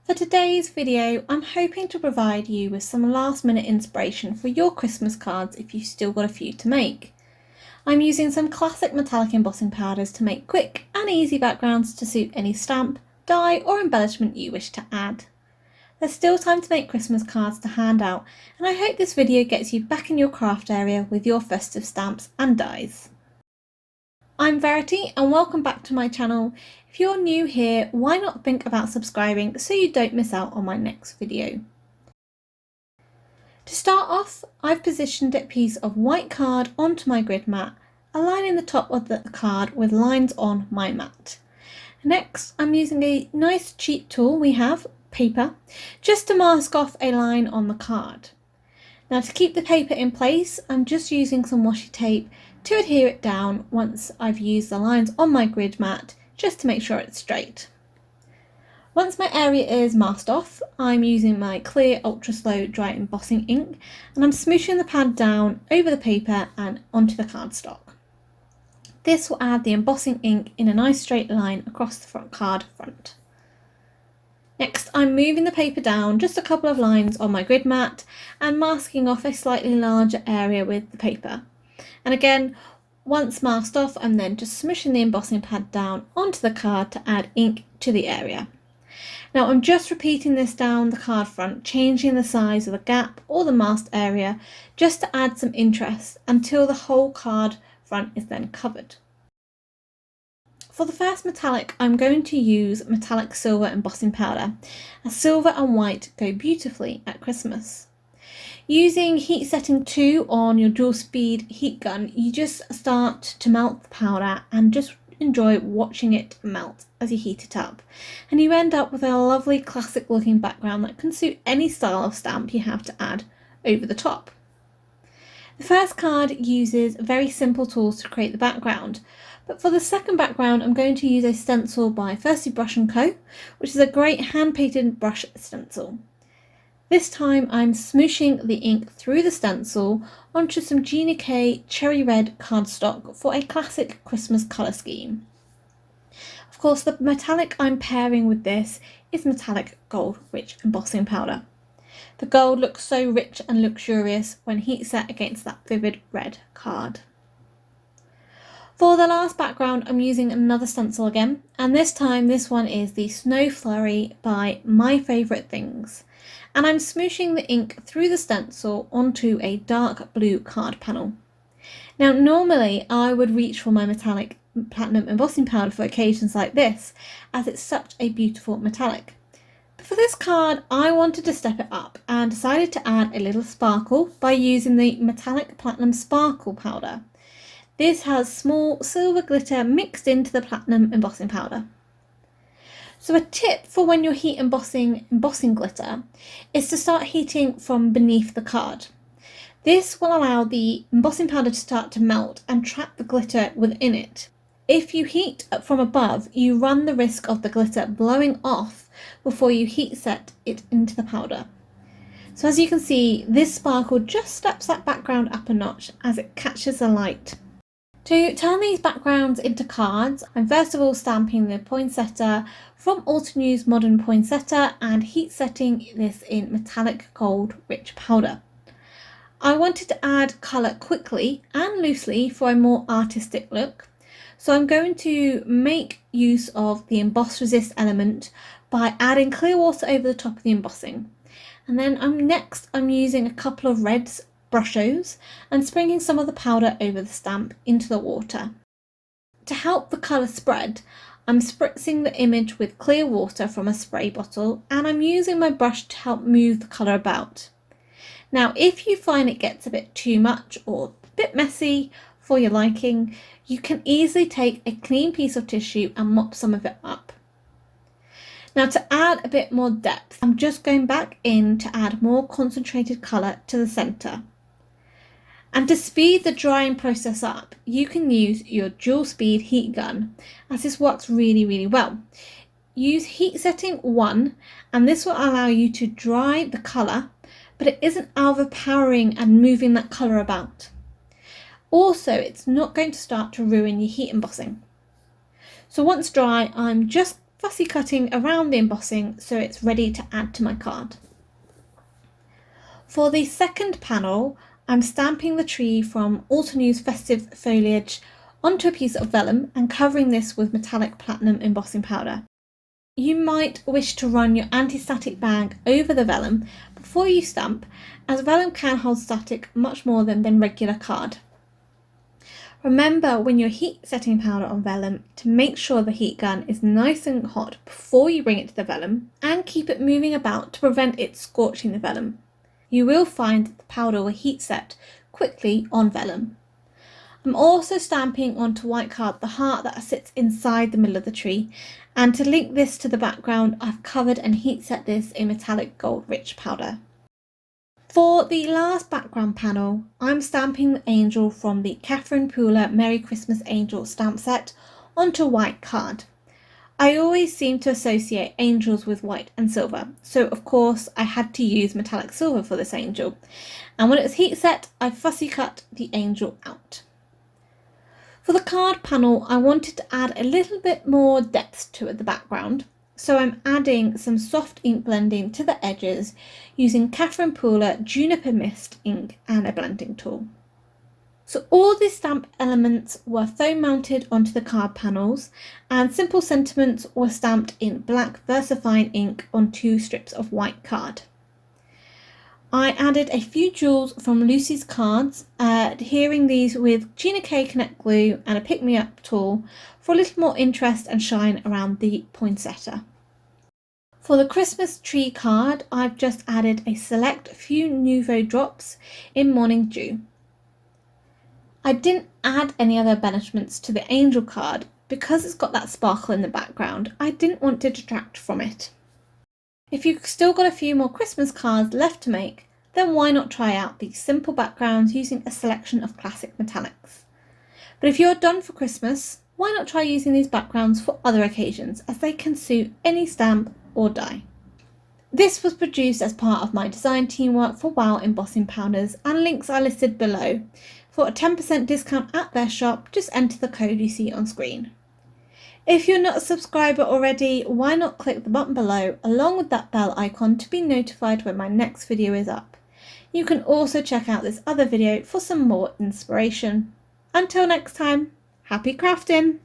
For today's video, I'm hoping to provide you with some last minute inspiration for your Christmas cards if you've still got a few to make. I'm using some classic metallic embossing powders to make quick and easy backgrounds to suit any stamp, die or embellishment you wish to add. There's still time to make Christmas cards to hand out, and I hope this video gets you back in your craft area with your festive stamps and dies. I'm Verity and welcome back to my channel. If you're new here, why not think about subscribing so you don't miss out on my next video. To start off, I've positioned a piece of white card onto my grid mat, aligning the top of the card with lines on my mat. Next, I'm using a nice cheap tool we have, paper, just to mask off a line on the card. Now to keep the paper in place, I'm just using some washi tape to adhere it down once I've used the lines on my grid mat, just to make sure it's straight. Once my area is masked off, I'm using my clear ultra slow dry embossing ink and I'm smooshing the pad down over the paper and onto the cardstock. This will add the embossing ink in a nice straight line across the card front. Next, I'm moving the paper down just a couple of lines on my grid mat and masking off a slightly larger area with the paper. And again, once masked off, I'm then just smooshing the embossing pad down onto the card to add ink to the area. Now I'm just repeating this down the card front, changing the size of the gap or the masked area just to add some interest until the whole card front is then covered. For the first metallic, I'm going to use metallic silver embossing powder, as silver and white go beautifully at Christmas. Using heat setting 2 on your dual speed heat gun, you just start to melt the powder and just enjoy watching it melt as you heat it up, and you end up with a lovely classic looking background that can suit any style of stamp you have to add over the top. The first card uses very simple tools to create the background, but for the second background I'm going to use a stencil by Festive Brush & Co, which is a great hand-painted brush stencil. This time I'm smooshing the ink through the stencil onto some Juniper cherry red cardstock for a classic Christmas colour scheme. Of course, the metallic I'm pairing with this is metallic gold rich embossing powder. The gold looks so rich and luxurious when heat set against that vivid red card. For the last background, I'm using another stencil again, and this time this one is the Snow Flurry by My Favourite Things. And I'm smooshing the ink through the stencil onto a dark blue card panel. Now normally I would reach for my metallic platinum embossing powder for occasions like this, as it's such a beautiful metallic. But for this card I wanted to step it up and decided to add a little sparkle by using the metallic platinum sparkle powder. This has small silver glitter mixed into the platinum embossing powder. So a tip for when you're heat embossing glitter is to start heating from beneath the card. This will allow the embossing powder to start to melt and trap the glitter within it. If you heat from above, you run the risk of the glitter blowing off before you heat set it into the powder. So as you can see, this sparkle just steps that background up a notch as it catches the light. To turn these backgrounds into cards, I'm first of all stamping the Poinsettia from Altenew's Modern Poinsettia and heat setting this in metallic gold rich powder. I wanted to add colour quickly and loosely for a more artistic look, so I'm going to make use of the emboss resist element by adding clear water over the top of the embossing. And then I'm using a couple of reds brushos and sprinkling some of the powder over the stamp into the water. To help the colour spread, I'm spritzing the image with clear water from a spray bottle and I'm using my brush to help move the colour about. Now if you find it gets a bit too much or a bit messy for your liking, you can easily take a clean piece of tissue and mop some of it up. Now to add a bit more depth, I'm just going back in to add more concentrated colour to the centre. And to speed the drying process up, you can use your dual speed heat gun, as this works really well. Use heat setting 1 and this will allow you to dry the colour, but it isn't overpowering and moving that colour about. Also, it's not going to start to ruin your heat embossing. So once dry, I'm just fussy cutting around the embossing so it's ready to add to my card. For the second panel, I'm stamping the tree from Altenew's Festive Foliage onto a piece of vellum and covering this with metallic platinum embossing powder. You might wish to run your anti-static bag over the vellum before you stamp, as vellum can hold static much more than regular card. Remember when you're heat setting powder on vellum to make sure the heat gun is nice and hot before you bring it to the vellum, and keep it moving about to prevent it scorching the vellum. You will find that the powder will heat set quickly on vellum. I'm also stamping onto white card the heart that sits inside the middle of the tree, and to link this to the background I've covered and heat set this in metallic gold rich powder. For the last background panel, I'm stamping the angel from the Catherine Pooler Merry Christmas Angel stamp set onto white card. I always seem to associate angels with white and silver, so of course I had to use metallic silver for this angel, and when it was heat set I fussy cut the angel out. For the card panel, I wanted to add a little bit more depth to the background, so I'm adding some soft ink blending to the edges using Catherine Pooler Juniper Mist ink and a blending tool. So all the stamp elements were foam mounted onto the card panels, and simple sentiments were stamped in black Versafine ink on 2 strips of white card. I added a few jewels from Lucy's cards, adhering these with Gina K Connect glue and a pick me up tool for a little more interest and shine around the poinsettia. For the Christmas tree card, I've just added a select few Nouveau drops in Morning Dew. I didn't add any other embellishments to the angel card because it's got that sparkle in the background. I didn't want to detract from it. If you've still got a few more Christmas cards left to make, then why not try out these simple backgrounds using a selection of classic metallics. But if you're done for Christmas, why not try using these backgrounds for other occasions, as they can suit any stamp or die. This was produced as part of my design teamwork for WOW embossing powders, and links are listed below. For a 10% discount at their shop, just enter the code you see on screen. If you're not a subscriber already, why not click the button below along with that bell icon to be notified when my next video is up. You can also check out this other video for some more inspiration. Until next time, happy crafting!